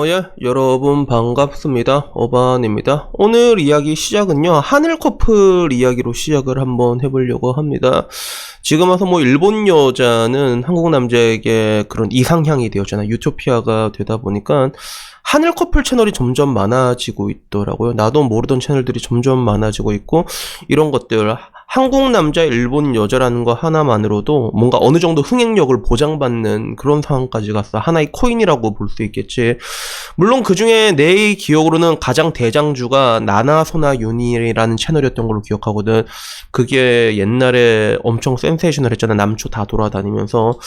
예, 여러분 반갑습니다. 어반입니다. 오늘 이야기 시작은요, 하늘 커플 이야기로 시작을 한번 해보려고 합니다. 지금 와서 뭐 일본 여자는 한국 남자에게 그런 이상향이 되었잖아요. 유토피아가 되다 보니까 하늘 커플 채널이 점점 많아지고 있더라고요. 나도 모르던 채널들이 점점 많아지고 있고, 이런 것들 한국 남자, 일본 여자라는 거 하나만으로도 뭔가 어느 정도 흥행력을 보장받는 그런 상황까지 갔어. 하나의 코인이라고 볼 수 있겠지. 물론 그 중에 내 기억으로는 가장 대장주가 나나소나 윤이라는 채널이었던 걸로 기억하거든. 그게 옛날에 엄청 센세이셔널 했잖아. 남초 다 돌아다니면서.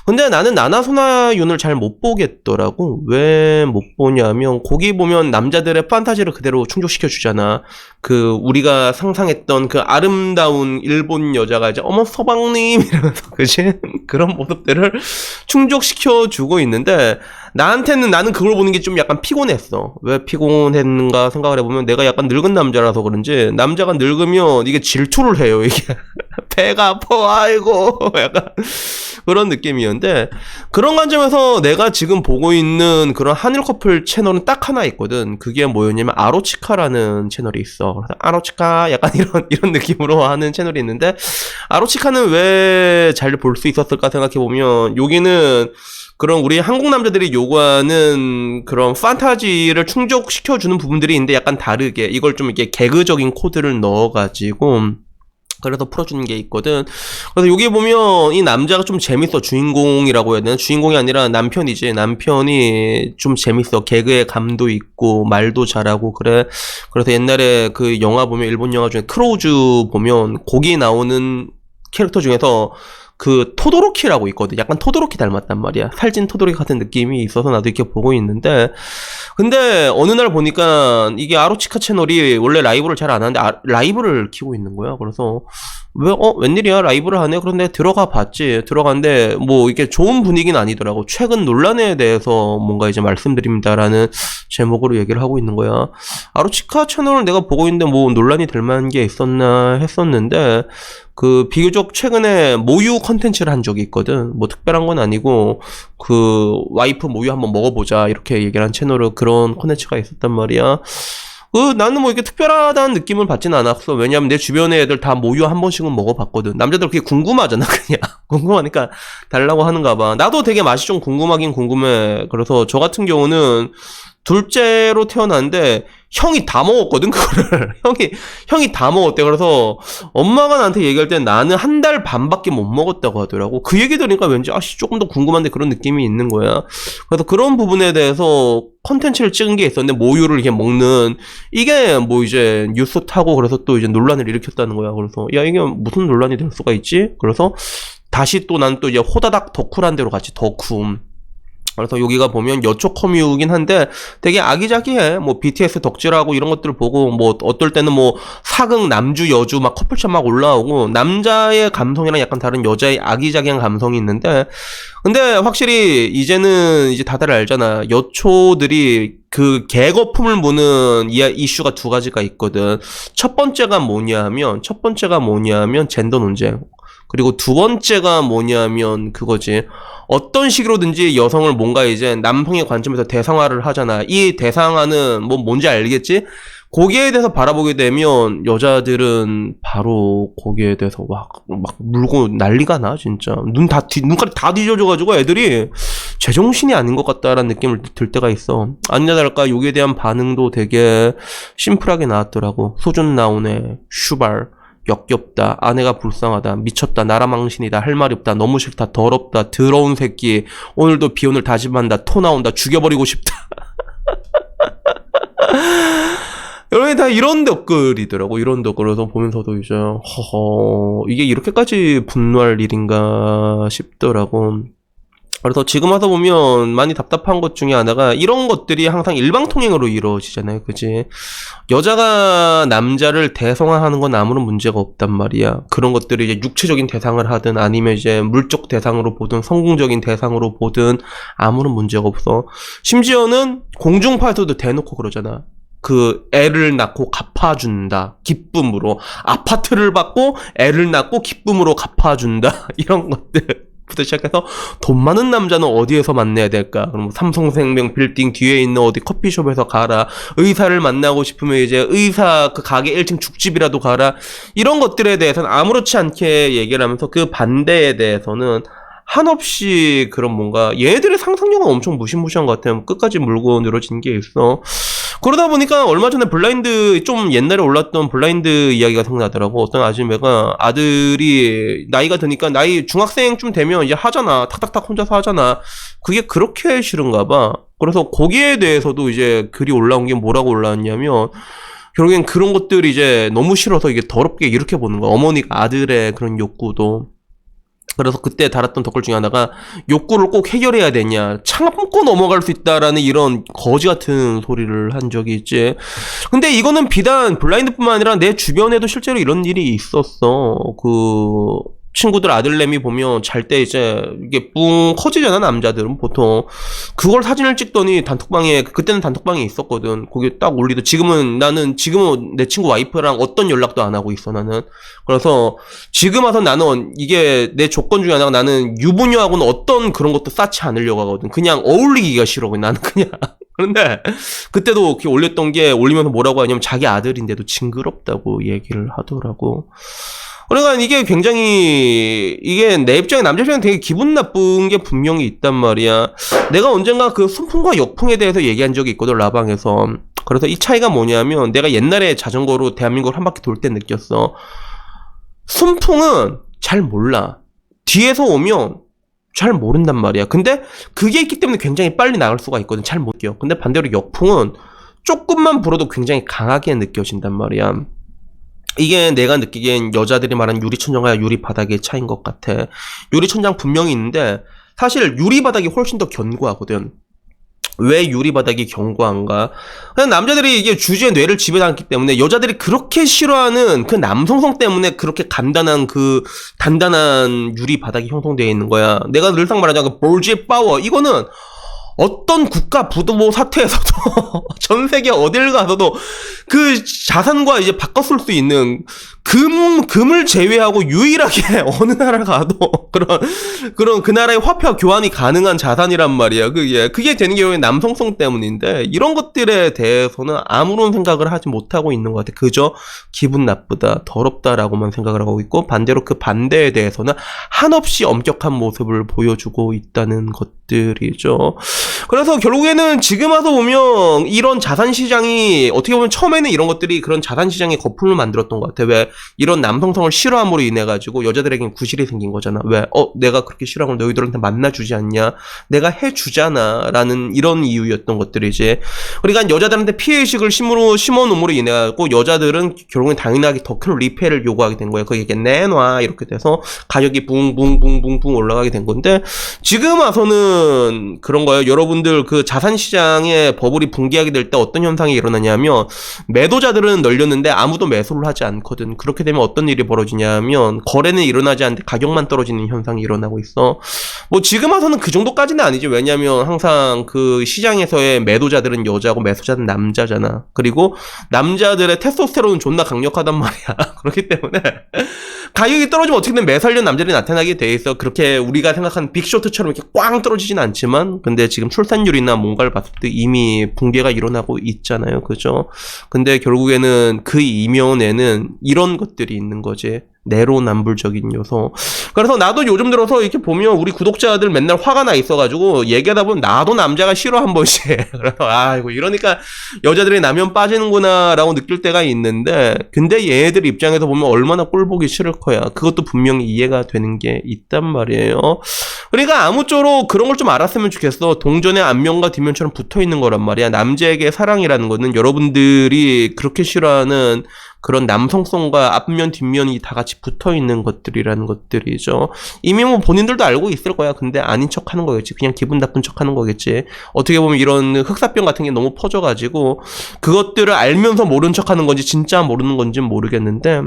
근데 나는 나나소나 윤을 잘 못 보겠더라고. 왜 못 보냐면, 거기 보면 남자들의 판타지를 그대로 충족시켜 주잖아. 그 우리가 상상했던 그 아름다운 일본 여자가 이제 어머 서방님 이러면서 그치? 그런 모습들을 충족시켜 주고 있는데, 나는 그걸 보는 게 좀 약간 피곤했어. 왜 피곤했는가 생각을 해보면, 내가 약간 늙은 남자라서 그런지 남자가 늙으면 이게 질투를 해요. 이게 배가 아파 아이고 약간 그런 느낌이었는데, 그런 관점에서 내가 지금 보고 있는 그런 한일 커플 채널은 딱 하나 있거든. 그게 뭐였냐면 아로치카라는 채널이 있어. 그래서 아로치카 약간 이런 느낌으로 하는 채널이 있는데, 아로치카는 왜 잘 볼 수 있었을까 생각해보면, 여기는 그런 우리 한국 남자들이 요구하는 그런 판타지를 충족시켜주는 부분들이 있는데, 약간 다르게 이걸 좀 이렇게 개그적인 코드를 넣어가지고 그래서 풀어주는 게 있거든. 그래서 여기 보면 이 남자가 좀 재밌어. 주인공이라고 해야 되나? 주인공이 아니라 남편이지. 남편이 좀 재밌어. 개그의 감도 있고 말도 잘하고 그래. 그래서 옛날에 그 영화 보면, 일본 영화 중에 크로우즈 보면 거기 나오는 캐릭터 중에서 그 토도로키라고 있거든. 약간 토도로키 닮았단 말이야. 살찐 토도로키 같은 느낌이 있어서 나도 이렇게 보고 있는데, 근데 어느 날 보니까 이게 아로치카 채널이 원래 라이브를 잘 안 하는데 라이브를 키고 있는 거야. 그래서 웬일이야 라이브를 하네. 그런데 들어가 봤지. 들어갔는데 뭐 이게 좋은 분위기는 아니더라고. 최근 논란에 대해서 뭔가 이제 말씀드립니다라는 제목으로 얘기를 하고 있는 거야. 아로치카 채널을 내가 보고 있는데 뭐 논란이 될 만한 게 있었나 했었는데, 그 비교적 최근에 모유 컨텐츠를 한 적이 있거든. 뭐 특별한 건 아니고 그 와이프 모유 한번 먹어보자 이렇게 얘기를 한 채널로 그런 컨텐츠가 있었단 말이야. 나는 뭐 이렇게 특별하다는 느낌을 받진 않았어. 왜냐면 내 주변에 애들 다 모유 한 번씩은 먹어봤거든. 남자들 그게 궁금하잖아, 그냥. 궁금하니까 달라고 하는가 봐. 나도 되게 맛이 좀 궁금하긴 궁금해. 그래서 저 같은 경우는 둘째로 태어났는데 형이 다 먹었거든, 그거를. 형이 다 먹었대. 그래서 엄마가 나한테 얘기할 때 나는 한 달 반밖에 못 먹었다고 하더라고. 그 얘기 들으니까 왠지 조금 더 궁금한데 그런 느낌이 있는 거야. 그래서 그런 부분에 대해서 컨텐츠를 찍은 게 있었는데, 모유를 이렇게 먹는 이게 뭐 이제 뉴스 타고 그래서 또 이제 논란을 일으켰다는 거야. 그래서 야, 이게 무슨 논란이 될 수가 있지? 그래서 다시 또 난 또 이제 호다닥 덕후란 데로 갔지. 덕후. 그래서 여기가 보면 여초 커뮤긴 한데 되게 아기자기해. 뭐 BTS 덕질하고 이런 것들을 보고, 뭐 어떨 때는 뭐 사극 남주 여주 막 커플샷 막 올라오고, 남자의 감성이랑 약간 다른 여자의 아기자기한 감성이 있는데, 근데 확실히 이제는 이제 다들 알잖아. 여초들이 그 개거품을 보는 이슈가 두 가지가 있거든. 첫 번째가 뭐냐면 젠더 논쟁. 그리고 두 번째가 뭐냐면 그거지. 어떤 식으로든지 여성을 뭔가 이제 남성의 관점에서 대상화를 하잖아. 이 대상화는 뭐 뭔지 알겠지? 거기에 대해서 바라보게 되면 여자들은 바로 거기에 대해서 막 물고 난리가 나, 진짜. 눈깔이 다 뒤져져가지고 애들이 제정신이 아닌 것 같다라는 느낌을 들 때가 있어. 아니나 다를까 여기에 대한 반응도 되게 심플하게 나왔더라고. 소준 나오네, 슈발. 역겹다, 아내가 불쌍하다, 미쳤다, 나라 망신이다, 할 말이 없다, 너무 싫다, 더럽다, 더러운 새끼, 오늘도 비혼을 다짐한다, 토 나온다, 죽여버리고 싶다. 여러분이 다 이런 댓글이더라고. 이런 댓글에서 보면서도 이제 이게 이렇게까지 분노할 일인가 싶더라고. 그래서 지금 와서 보면 많이 답답한 것 중에 하나가, 이런 것들이 항상 일방통행으로 이루어지잖아요. 그치? 여자가 남자를 대성화하는 건 아무런 문제가 없단 말이야. 그런 것들이 이제 육체적인 대상을 하든 아니면 이제 물적 대상으로 보든 성공적인 대상으로 보든 아무런 문제가 없어. 심지어는 공중파에서도 대놓고 그러잖아. 그 애를 낳고 갚아준다, 기쁨으로. 아파트를 받고 애를 낳고 기쁨으로 갚아준다. 이런 것들 부터 시작해서 돈 많은 남자는 어디에서 만나야 될까? 그럼 삼성생명 빌딩 뒤에 있는 어디 커피숍에서 가라. 의사를 만나고 싶으면 이제 의사 그 가게 1층 죽집이라도 가라. 이런 것들에 대해서는 아무렇지 않게 얘기를 하면서 그 반대에 대해서는 한없이 그런 뭔가 얘네들의 상상력은 엄청 무시무시한 것 같아요. 끝까지 물고 늘어진 게 있어. 그러다 보니까 얼마 전에 블라인드 좀 옛날에 올랐던 블라인드 이야기가 생각나더라고. 어떤 아줌마가 아들이 나이가 드니까 나이 중학생쯤 되면 이제 하잖아. 탁탁탁 혼자서 하잖아. 그게 그렇게 싫은가 봐. 그래서 거기에 대해서도 이제 글이 올라온 게 뭐라고 올라왔냐면 결국엔 그런 것들이 이제 너무 싫어서 이게 더럽게 이렇게 보는 거야. 어머니가 아들의 그런 욕구도. 그래서 그때 달았던 댓글 중에 하나가 욕구를 꼭 해결해야 되냐 참고 넘어갈 수 있다라는 이런 거지 같은 소리를 한 적이 있지. 근데 이거는 비단 블라인드뿐만 아니라 내 주변에도 실제로 이런 일이 있었어. 그 친구들 아들내미 보면 잘 때 이제 이게 뿡 커지잖아. 남자들은 보통 그걸 사진을 찍더니 단톡방에 그때는 단톡방에 있었거든. 거기 딱 올리도 지금은 내 친구 와이프랑 어떤 연락도 안 하고 있어. 나는 그래서 지금 와서 나는 이게 내 조건 중에 하나가 나는 유부녀하고는 어떤 그런 것도 쌓지 않으려고 하거든. 그냥 어울리기가 싫어. 나는 그냥 그런데 그때도 이렇게 올렸던 게 올리면서 뭐라고 하냐면 자기 아들인데도 징그럽다고 얘기를 하더라고. 그러니까 이게 굉장히 이게 내 입장에 남자 입장에 되게 기분 나쁜 게 분명히 있단 말이야. 내가 언젠가 그 순풍과 역풍에 대해서 얘기한 적이 있거든 라방에서. 그래서 이 차이가 뭐냐면 내가 옛날에 자전거로 대한민국을 한 바퀴 돌 때 느꼈어. 순풍은 잘 몰라. 뒤에서 오면 잘 모른단 말이야. 근데 그게 있기 때문에 굉장히 빨리 나갈 수가 있거든. 잘 못 느껴. 근데 반대로 역풍은 조금만 불어도 굉장히 강하게 느껴진단 말이야. 이게 내가 느끼기엔 여자들이 말하는 유리천장과 유리바닥의 차이인 것 같아. 유리천장 분명히 있는데 사실 유리바닥이 훨씬 더 견고하거든. 왜 유리바닥이 견고한가? 그냥 남자들이 이게 주주의 뇌를 지배당했기 때문에 여자들이 그렇게 싫어하는 그 남성성 때문에 그렇게 단단한 유리바닥이 형성되어 있는 거야. 내가 늘상 말하자면 그 볼지의 파워 이거는 어떤 국가 부도 사태에서도 전 세계 어딜 가서도 그 자산과 이제 바꿔 쓸 수 있는 금을 제외하고 유일하게 어느 나라 가도 그런 그 나라의 화폐와 교환이 가능한 자산이란 말이야. 그게 되는 게 남성성 때문인데 이런 것들에 대해서는 아무런 생각을 하지 못하고 있는 것 같아. 그저 기분 나쁘다, 더럽다라고만 생각을 하고 있고 반대로 그 반대에 대해서는 한없이 엄격한 모습을 보여주고 있다는 것들이죠. 그래서 결국에는 지금 와서 보면 이런 자산시장이 어떻게 보면 처음에는 이런 것들이 그런 자산시장의 거품을 만들었던 것 같아. 왜 이런 남성성을 싫어함으로 인해 가지고 여자들에겐 구실이 생긴 거잖아. 왜 내가 그렇게 싫어하면 너희들한테 만나주지 않냐, 내가 해주잖아 라는 이런 이유였던 것들이지. 그러니까 여자들한테 피해의식을 심어놓음으로 인해 가지고 여자들은 결국엔 당연하게 더 큰 리페를 요구하게 된 거야. 그게 내놔 이렇게 돼서 가격이 붕붕붕붕붕 올라가게 된 건데 지금 와서는 그런 거예요. 여러분들 그 자산시장의 버블이 붕괴하게 될 때 어떤 현상이 일어나냐면 매도자들은 널렸는데 아무도 매수를 하지 않거든. 그렇게 되면 어떤 일이 벌어지냐면 거래는 일어나지 않는데 가격만 떨어지는 현상이 일어나고 있어. 뭐 지금 와서는 그 정도까지는 아니지. 왜냐면 항상 그 시장에서의 매도자들은 여자고 매수자는 남자잖아. 그리고 남자들의 테스토스테론은 존나 강력하단 말이야. 그렇기 때문에 가격이 떨어지면 어떻게든 매살려 남자들이 나타나게 돼 있어. 그렇게 우리가 생각하는 빅쇼트처럼 이렇게 꽝 떨어지진 않지만 근데 지금 출산율이나 뭔가를 봤을 때 이미 붕괴가 일어나고 있잖아요. 그죠? 근데 결국에는 그 이면에는 이런 것들이 있는 거지. 내로남불적인 요소. 그래서 나도 요즘 들어서 이렇게 보면 우리 구독자들 맨날 화가 나 있어가지고 얘기하다 보면 나도 남자가 싫어 한 번씩. 그래서 아이고 이러니까 여자들이 나면 빠지는구나 라고 느낄 때가 있는데 근데 얘네들 입장에서 보면 얼마나 꼴보기 싫을 거야. 그것도 분명히 이해가 되는 게 있단 말이에요. 그러니까 아무쪼록 그런 걸 좀 알았으면 좋겠어. 동전의 앞면과 뒷면처럼 붙어있는 거란 말이야. 남자에게 사랑이라는 거는 여러분들이 그렇게 싫어하는 그런 남성성과 앞면 뒷면이 다 같이 붙어있는 것들이라는 것들이죠. 이미 뭐 본인들도 알고 있을 거야. 근데 아닌 척 하는 거겠지. 그냥 기분 나쁜 척 하는 거겠지. 어떻게 보면 이런 흑사병 같은 게 너무 퍼져가지고 그것들을 알면서 모른 척 하는 건지 진짜 모르는 건지 모르겠는데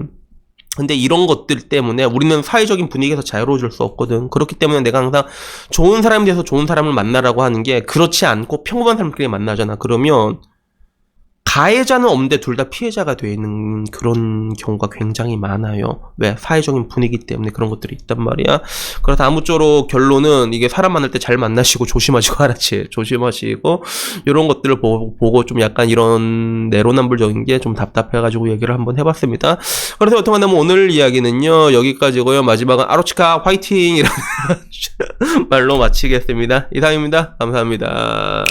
근데 이런 것들 때문에 우리는 사회적인 분위기에서 자유로워질 수 없거든. 그렇기 때문에 내가 항상 좋은 사람이 돼서 좋은 사람을 만나라고 하는 게 그렇지 않고 평범한 사람끼리 만나잖아. 그러면 가해자는 없는데 둘 다 피해자가 되는 그런 경우가 굉장히 많아요. 왜? 사회적인 분위기 때문에 그런 것들이 있단 말이야. 그래서 아무쪼록 결론은 이게 사람 만날 때 잘 만나시고 조심하시고 알았지? 조심하시고 이런 것들을 보고 좀 약간 이런 내로남불적인 게 좀 답답해가지고 얘기를 한번 해봤습니다. 그래서 여튼간에 오늘 이야기는요 여기까지고요. 마지막은 아로치카 화이팅! 이라는 말로 마치겠습니다. 이상입니다. 감사합니다.